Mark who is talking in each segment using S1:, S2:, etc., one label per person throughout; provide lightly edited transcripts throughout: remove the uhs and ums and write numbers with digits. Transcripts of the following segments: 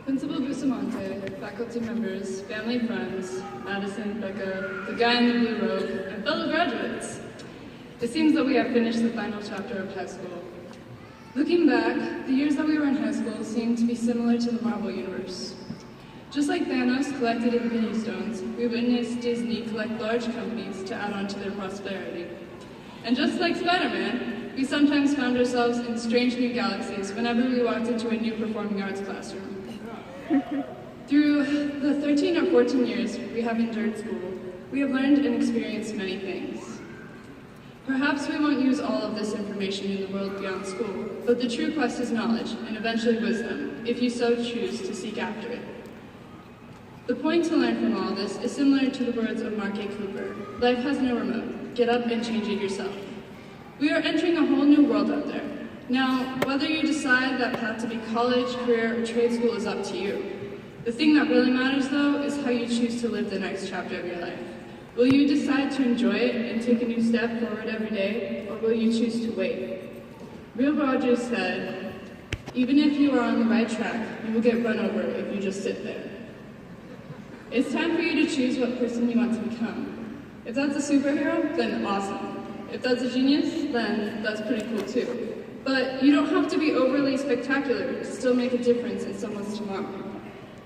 S1: Principal Bustamante, faculty members, family friends, Madison, Becca, the guy in the blue robe, and fellow graduates. It seems that we have finished the final chapter of high school. Looking back, the years that we were in high school seem to be similar to the Marvel Universe. Just like Thanos collected Infinity Stones, we witnessed Disney collect large companies to add on to their prosperity. And just like Spider-Man, we sometimes found ourselves in strange new galaxies whenever we walked into a new performing arts classroom. Through the 13 or 14 years we have endured school, we have learned and experienced many things. Perhaps we won't use all of this information in the world beyond school, but the true quest is knowledge and eventually wisdom, if you so choose to seek after it. The point to learn from all this is similar to the words of Mark A. Cooper: life has no remote, get up and change it yourself. We are entering a whole new world out there. Now, whether you decide that path to be college, career, or trade school is up to you. The thing that really matters, though, is how you choose to live the next chapter of your life. Will you decide to enjoy it and take a new step forward every day, or will you choose to wait? Will Rogers said, even if you are on the right track, you will get run over if you just sit there. It's time for you to choose what person you want to become. If that's a superhero, then awesome. If that's a genius, then that's pretty cool too. But you don't have to be overly spectacular to still make a difference in someone's tomorrow.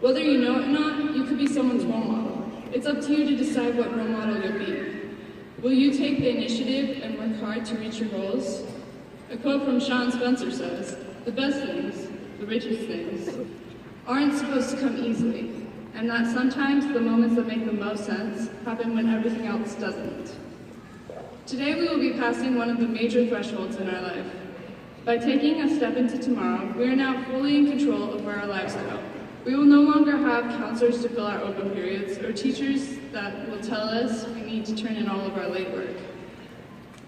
S1: Whether you know it or not, you could be someone's role model. It's up to you to decide what role model you'll be. Will you take the initiative and work hard to reach your goals? A quote from Sean Spencer says, "The best things, the richest things, aren't supposed to come easily, and that sometimes the moments that make the most sense happen when everything else doesn't." Today we will be passing one of the major thresholds in our life. By taking a step into tomorrow, we are now fully in control of where our lives go. We will no longer have counselors to fill our open periods or teachers that will tell us we need to turn in all of our late work.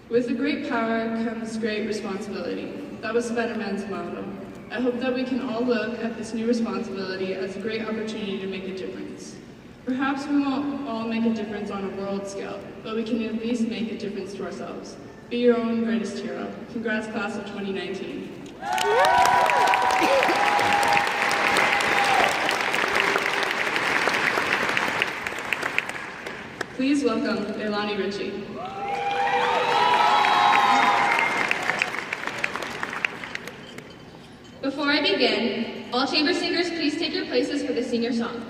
S1: With a great power comes great responsibility. That was Spider-Man's motto. I hope that we can all look at this new responsibility as a great opportunity to make a difference. Perhaps we won't all make a difference on a world scale, but we can at least make a difference to ourselves. Be your own greatest hero. Congrats, class of 2019. Please welcome Elani Ritchie.
S2: Before I begin, all chamber singers, please take your places for the senior song.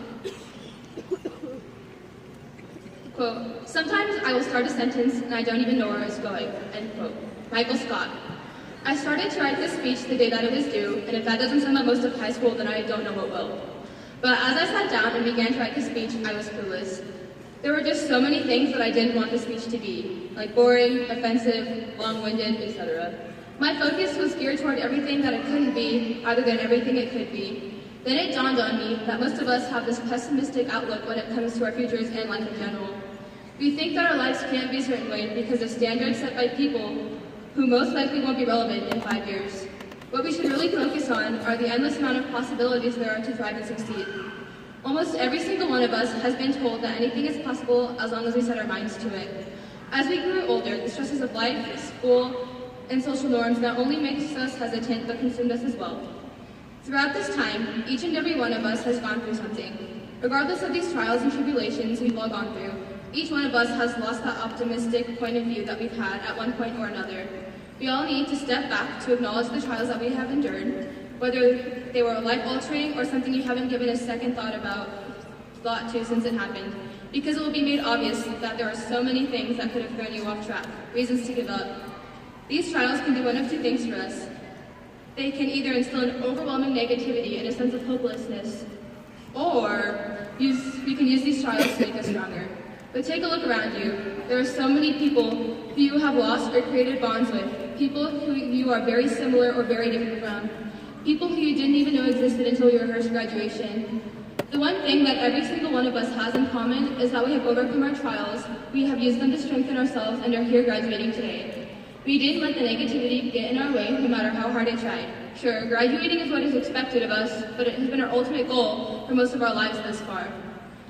S2: Quote, sometimes I will start a sentence and I don't even know where it's going, end quote. Michael Scott. I started to write this speech the day that it was due, and if that doesn't sum up most of high school, then I don't know what will. But as I sat down and began to write the speech, I was clueless. There were just so many things that I didn't want the speech to be, like boring, offensive, long-winded, etc. My focus was geared toward everything that it couldn't be, other than everything it could be. Then it dawned on me that most of us have this pessimistic outlook when it comes to our futures and life in general. We think that our lives can't be a certain way because of standards set by people who most likely won't be relevant in 5 years. What we should really focus on are the endless amount of possibilities there are to thrive and succeed. Almost every single one of us has been told that anything is possible as long as we set our minds to it. As we grew older, the stresses of life, school, and social norms not only makes us hesitant, but consumed us as well. Throughout this time, each and every one of us has gone through something. Regardless of these trials and tribulations we've all gone through, each one of us has lost that optimistic point of view that we've had at one point or another. We all need to step back to acknowledge the trials that we have endured, whether they were life-altering or something you haven't given a second thought to since it happened, because it will be made obvious that there are so many things that could have thrown you off track, reasons to give up. These trials can do one of two things for us. They can either instill an overwhelming negativity and a sense of hopelessness, or we can use these trials to make us stronger. But take a look around you. There are so many people who you have lost or created bonds with, people who you are very similar or very different from, people who you didn't even know existed until you rehearsed graduation. The one thing that every single one of us has in common is that we have overcome our trials, we have used them to strengthen ourselves, and are here graduating today. We didn't let the negativity get in our way, no matter how hard it tried. Sure, graduating is what is expected of us, but it has been our ultimate goal for most of our lives thus far.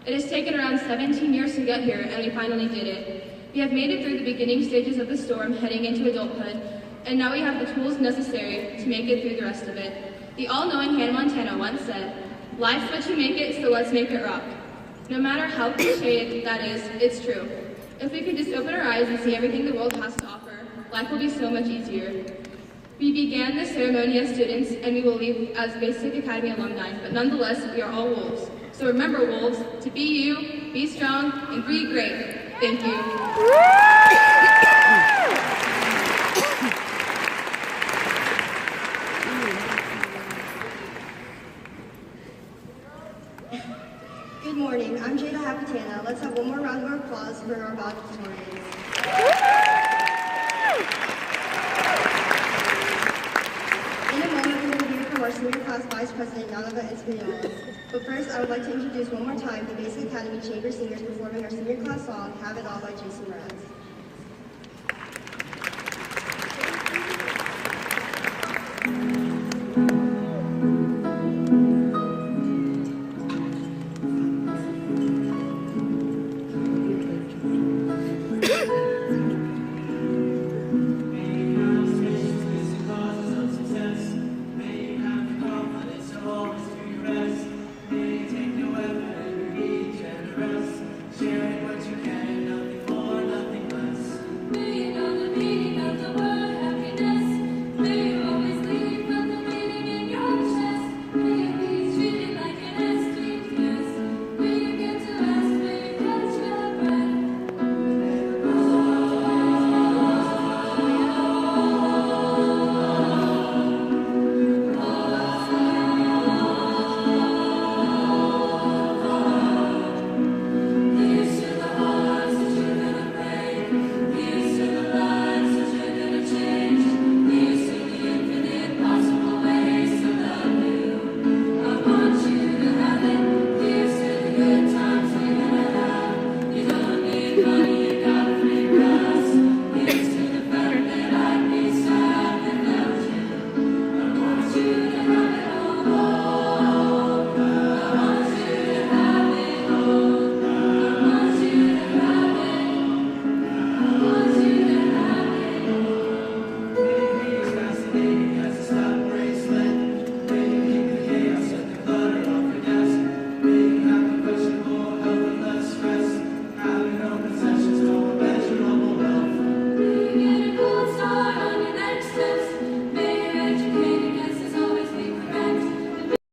S2: It has taken around 17 years to get here, and we finally did it. We have made it through the beginning stages of the storm, heading into adulthood, and now we have the tools necessary to make it through the rest of it. The all-knowing Hannah Montana once said, Life's what you make it, so let's make it rock. No matter how cliched that is, it's true. If we could just open our eyes and see everything the world has to offer, life will be so much easier. We began this ceremony as students, and we will leave as Basic Academy alumni, but nonetheless, we are all wolves. So remember, wolves, to be you, be strong, and be great. Thank you.
S3: Good morning, I'm Jada Hapitana. Let's have one more round of applause for our valedictorians. In a moment, we will hear from our senior class vice president, Yanova Espinola. But first, I would like to introduce one more time the Basic Academy Chamber Singers performing our senior class song, Have It All by Jason Mraz.